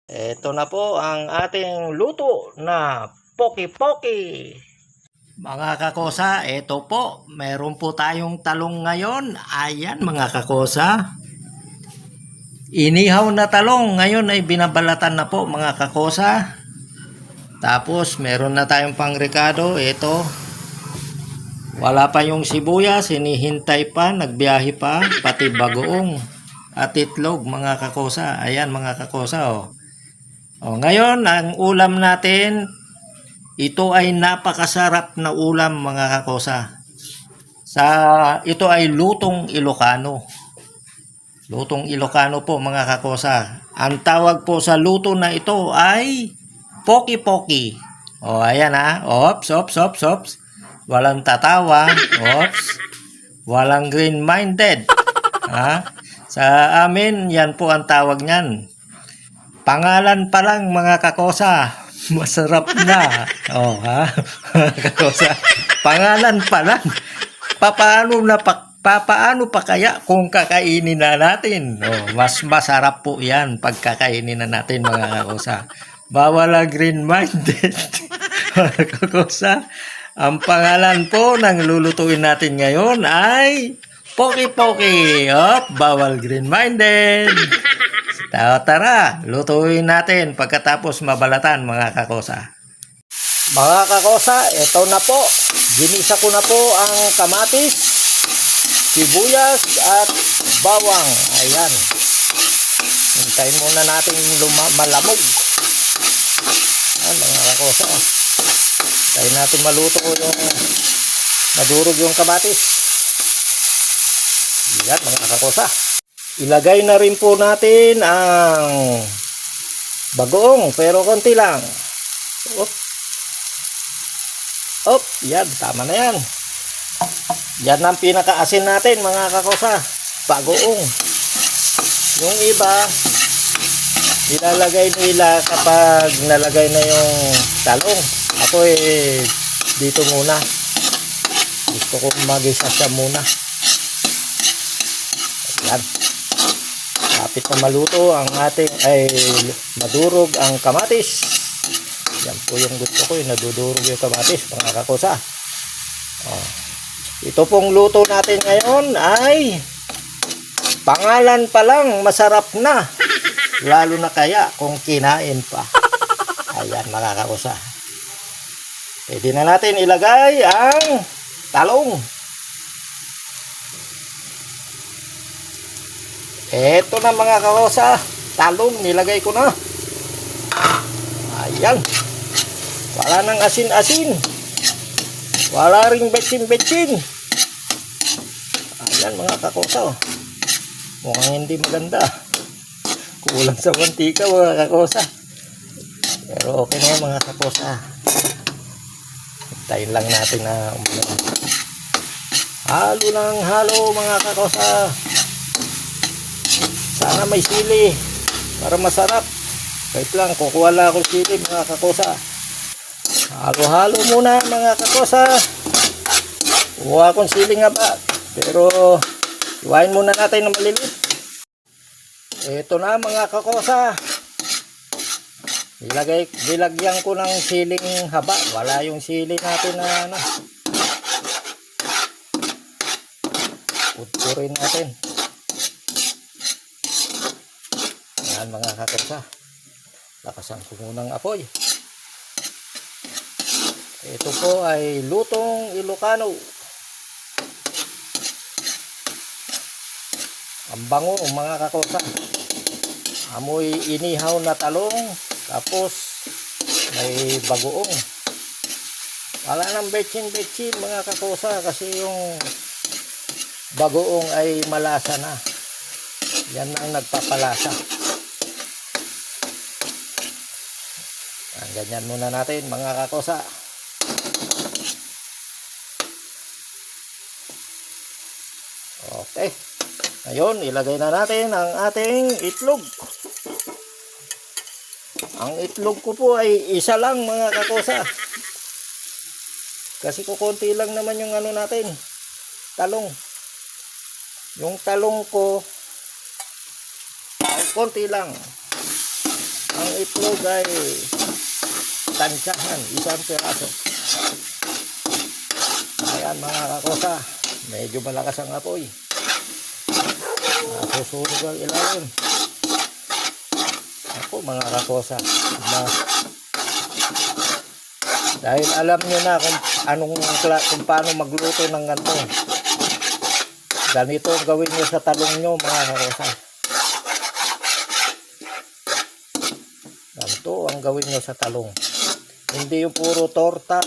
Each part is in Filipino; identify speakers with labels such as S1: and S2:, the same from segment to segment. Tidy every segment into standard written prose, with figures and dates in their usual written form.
S1: Ito na po ang ating luto na poki-poki. Mga kakosa, ito po. Meron po tayong talong ngayon. Ayan mga kakosa. Inihaw na talong. Ngayon ay binabalatan na po mga kakosa. Tapos meron na tayong pangrekado. Ito. Wala pa yung sibuyas. Hinihintay pa. Nagbiyahe pa. Pati bagoong. At itlog mga kakosa. Ayan mga kakosa oh. Ngayon, ang ulam natin, ito ay napakasarap na ulam mga kakosa. Ito ay lutong Ilocano. Lutong Ilocano po mga kakosa. Ang tawag po sa luto na ito ay poki-poki. Ayan ha. Ops. Walang tatawa. Ops. Walang green-minded. Sa amin, yan po ang tawag niyan. Pangalan pa lang mga kakosa, masarap na. Kakosa. Pangalan pa lang. Papaano pa kaya kung kakainin na natin? Mas masarap po 'yan pag kakainin na natin mga kakosa. Bawal ang green-minded. Mga kakosa, ang pangalan po ng lulutuin natin ngayon ay poki-poki. Bawal green-minded. Tara, lutuin natin pagkatapos mabalatan mga kakosa. Mga kakosa, ito na po. Ginisa ko na po ang kamatis, sibuyas at bawang. Ayan. Hintayin muna natin malamog. Ayan mga kakosa. Hintayin natin maluto yung madurog yung kamatis. Ayan mga kakosa. Ilagay na rin po natin ang bagoong pero konti lang. Yan, tama na yan. Yan ang pinakaasin natin mga kakosa, bagoong. Yung iba, ilalagay nila kapag nalagay na yung talong. Ako dito muna. Gusto ko mag-isa siya muna. Yan. Kapit na maluto ang ating madurog ang kamatis. Yan po yung gusto ko, nadudurog yung kamatis mga kakosa. Ito pong luto natin ngayon ay pangalan pa lang masarap na. Lalo na kaya kung kinain pa. Ayan mga kakosa. Pwede na natin ilagay ang talong. Eto na mga kakosa, talong nilagay ko na. Ayan. Wala nang asin-asin. Wala ring betsin-betsin. Ayan mga kakosa. Mukhang hindi maganda. Kulang sa mantika mga kakosa. Pero okay na yan mga kakosa. Hintayin lang natin na halo ng halo mga kakosa. Sana may sili para masarap. Kahit lang, kukuha lang ako sili mga kakosa. Halo-halo muna mga kakosa. Kukuha akong sili nga ba. Pero iwain muna natin ng maliliit. Ito na mga kakosa. Nilagyan ko ng siling haba. Wala yung sili natin na Putpurin natin. Yan mga kakosa. Lakasan ko munang apoy. Ito po ay lutong Ilocano. Ang bango mga kakosa. Amoy inihaw na talong. Tapos may bagoong. Wala nang betsin-betsin mga kakosa. Kasi yung bagoong ay malasa na. Yan ang nagpapalasa. Ganyan muna natin mga kakosa. Okay. Ngayon, ilagay na natin ang ating itlog. Ang itlog ko po ay isa lang mga kakosa. Kasi kukunti lang naman yung natin, talong. Yung talong ko ay konti lang. Ang itlog ay tansyahan, isang piraso. Ayan mga kakosa, medyo malakas ang apoy. Nasusunog ang ilalim. Ako mga kakosa, dahil alam nyo na kung paano magluto ng ganito. Ganito ang gawin nyo sa talong nyo mga kakosa. Ganito ang gawin nyo sa talong. Hindi yung puro torta.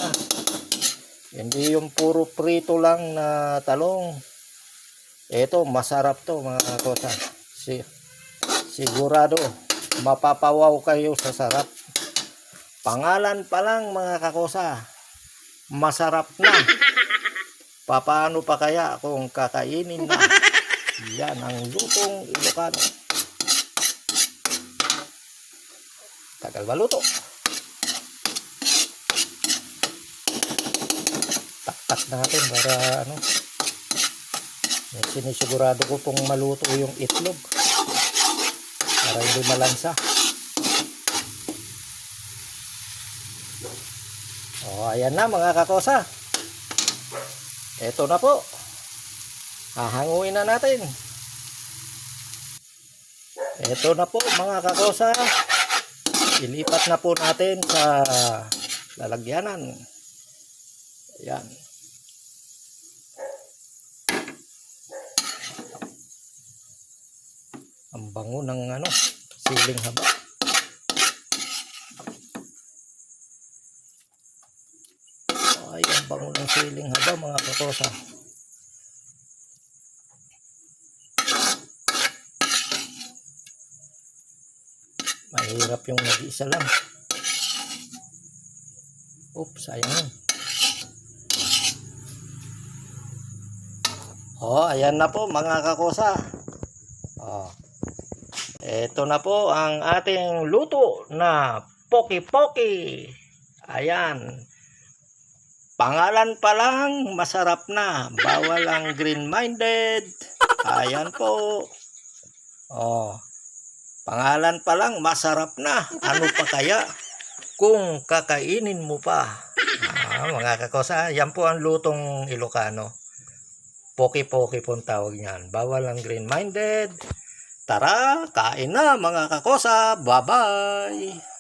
S1: Hindi yung puro prito lang na talong. Ito, masarap to mga kakosa. Sigurado, mapapawaw kayo sa sarap. Pangalan pa lang mga kakosa, masarap na. Paano pa kaya kung kakainin na? Yan ang lutong Ilocano. Tagal maluto. Taktak natin para sinisigurado ko pong maluto yung itlog para hindi malansa. Ayan na mga kakosa. Ito na po. Hahanguin na natin. Ito na po mga kakosa. Ilipat na po natin sa lalagyanan. Ayan. Ang bango ng siling haba. Ay, ang bango ng siling haba mga kakosa. Mahirap yung nag-iisa lang. Oops, sayang yun. Ayan na po mga kakosa. Ito na po ang ating luto na poki-poki. Ayan. Pangalan pa lang, masarap na. Bawal ang green-minded. Ayan po. Pangalan pa lang, masarap na. Ano pa kaya kung kakainin mo pa? Mga kakosa, yan po ang lutong Ilocano. Poki-poki po ang tawag niyan. Bawal ang green-minded. Tara, kain na mga kakosa. Bye-bye!